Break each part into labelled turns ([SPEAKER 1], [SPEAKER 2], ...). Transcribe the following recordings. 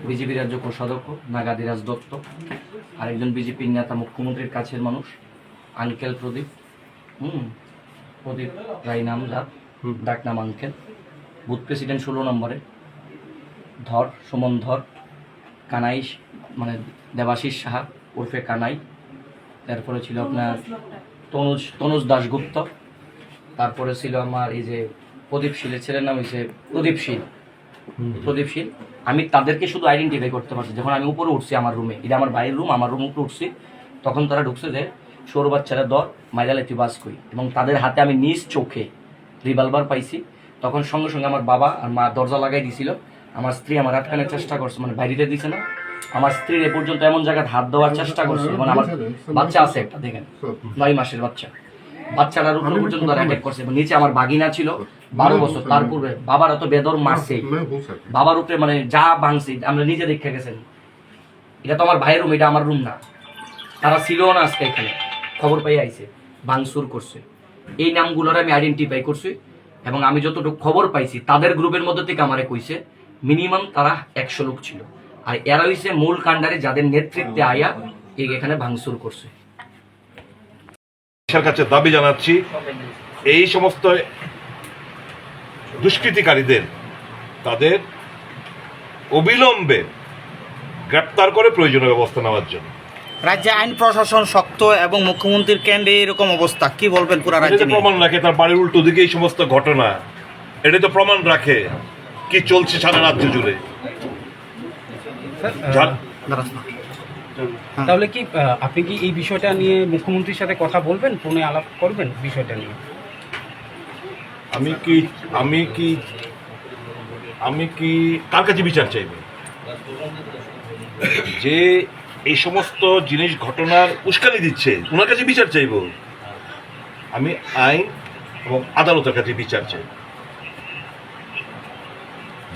[SPEAKER 1] BJP রাজ্য কোষাধ্যক্ষ নাগাদিরাজ দত্ত, আরেকজন বিজেপির নেতা মুখ্যমন্ত্রীর কাছের মানুষ আঙ্কেল প্রদীপ, প্রদীপ রায় নামজাত, ডাকনাম আঙ্কেল, বুথ প্রেসিডেন্ট 16 নম্বরে ধর, সুমন ধর, কানাই মানে দেবাশিস সাহা ওরফে কানাই, তারপরে ছিল আপনার তনুজ দাশগুপ্ত, তারপরে ছিল আমার এই যে প্রদীপ শীলের ছেলের নাম হয়েছে প্রদীপ শীল। আমি তাদেরকে শুধু আইডেন্টিফাই করতে পারছি যখন আমি উপরে উঠছি আমার রুমে, এটা আমার বাইরের রুম, আমার রুম উপরে উঠছি, তখন তারা ঢুকছে যে সৌর বাচ্চারা দর মাইরালে তুই বাস কই, এবং তাদের হাতে আমি নিজ চোখে রিভলভার পাইছি। তখন সঙ্গে সঙ্গে আমার বাবা আর মা দরজা লাগাই দিছিল, আমার স্ত্রী আমার আটকানোর চেষ্টা করছে, মানে বাইরে দিছে না, আমার স্ত্রীর এ পর্যন্ত এমন জায়গায় হাত দেওয়ার চেষ্টা করছে, মানে আমার বাচ্চা আছে একটা, দেখেন 9 মাসের বাচ্চাটার উপর পর্যন্ত তারা অ্যাটাক করছে, এবং নিচে আমার বাগিনা ছিল 12 বছর, তার পূর্বে বাবার এত বেদর মারছে, বাবার উপরে মানে যা ভাঙছি আমরা নিজে দেখে গেছেন। এটা তো আমার ভাইয়ের রুম, এটা আমার রুম না, তারা ছিল না আজকে এখানে, খবর পাই আইছে, ভাঙচুর করছে। এই নামগুলোর আমি আইডেন্টিফাই করছি, এবং আমি যতটুকু খবর পাইছি তাদের গ্রুপের মধ্যে থেকে আমারে কইছে মিনিমাম তারা 100 লোক ছিল, আর এরা হইছে মূল কাণ্ডারে যাদের নেতৃত্বে আয়া এখানে ভাঙচুর করছে।
[SPEAKER 2] কাছে দাবি জানাচ্ছি এই সমস্ত দুষ্কৃতিকারীদের তাদের অবিলম্বে গ্রেপ্তার করে প্রয়োজনীয় ব্যবস্থা নেওয়ার জন্য।
[SPEAKER 3] রাজ্যে আইন প্রশাসন শক্ত এবং মুখ্যমন্ত্রীর কেন্দ্রে এরকম অবস্থা, কি বলবেন পুরো রাজ্যে?
[SPEAKER 2] প্রমাণ রাখে তার বাড়ির উল্টো দিকে এই সমস্ত ঘটনা, এটা তো প্রমাণ রাখে কি চলছে সারা রাজ্য জুড়ে।
[SPEAKER 4] তাহলে কি আপনি কি এই বিষয়টা নিয়ে মুখ্যমন্ত্রীর সাথে কথা বলবেন, ফোনে আলাপ করবেন বিষয়টা নিয়ে?
[SPEAKER 2] আমি কি কার কাছে বিচার চাইব? যে এই সমস্ত জিনিস ঘটনার উস্কানি দিচ্ছে ওনার কাছে বিচার চাইব? আমি আইন এবং আদালতের কাছে বিচার চাইব।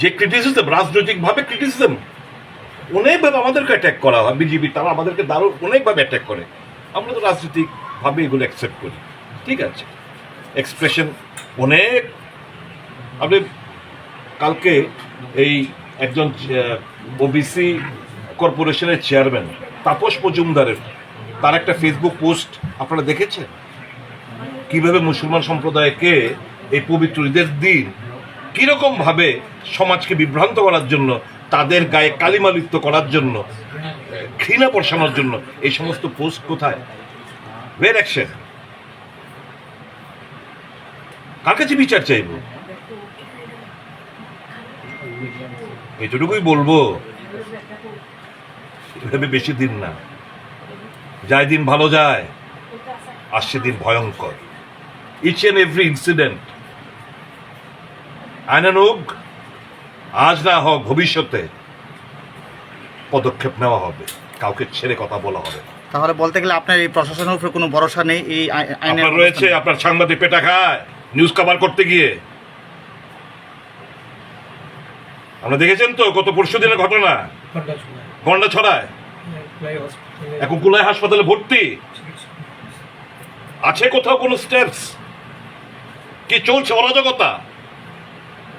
[SPEAKER 2] যে ক্রিটিসিজম, রাজনৈতিকভাবে ক্রিটিসিজম, অনেকভাবে আমাদেরকে অ্যাটাক করা হয়, বিজেপি তারা আমাদেরকে দারুণ অনেকভাবে অ্যাটাক করে, আমরা তো রাজনৈতিকভাবে এগুলো অ্যাকসেপ্ট করি, ঠিক আছে, এক্সপ্রেশন অনেক। আপনি কালকে এই একজন ওবিসি কর্পোরেশনের চেয়ারম্যান তাপস মজুমদারের তার একটা ফেসবুক পোস্ট আপনারা দেখেছেন, কিভাবে মুসলমান সম্প্রদায়কে এই পবিত্র ঈদের দিন কিরকম ভাবে সমাজকে বিভ্রান্ত করার জন্য, তাদের গায়ে কালিমা লিপ্ত করার জন্য, ঘৃণা বর্ষানোর জন্য এই সমস্ত পোস্ট কোথায়? ওয়ের অ্যাকশন? কার কাছে বিচার চাইব? এতটুকুই বলবো, এভাবে বেশি দিন না, যায় দিন ভালো যায়, আসছে দিন ভয়ঙ্কর। ইচ এন্ড এভরি ইনসিডেন্ট আইনানুগ আজ না হোক ভবিষ্যতে পদক্ষেপ নেওয়া হবে, কাউকে ছেড়ে কথা বলা হবে।
[SPEAKER 3] তাহলে বলতে গেলে আপনার এই প্রশাসনের উপরে কোনো ভরসা নেই? এই আইনের
[SPEAKER 2] রয়েছে আপনার সাংবাদিক পেটা খায় নিউজ কভার করতে গিয়ে। আমরা দেখেছেন তো গত পরশু দিনের ঘটনা, গন্ডা ছড়ায়, এখন কুলাই হাসপাতালে ভর্তি আছে। কোথাও কোনো স্টেপস? কি চলছে? অরাজকতা,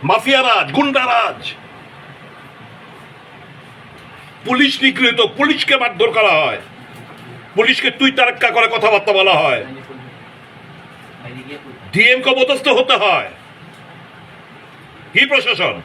[SPEAKER 2] মাফিয়া রাজ, গুন্ডা রাজ, পুলিশ নিগৃহীত, পুলিশকে মারধর করা হয়, পুলিশকে তুই তারাক্কা করে কথাবার্তা বলা হয়, ডিএম কে অপদস্থ হতে হয়। কি প্রশাসন?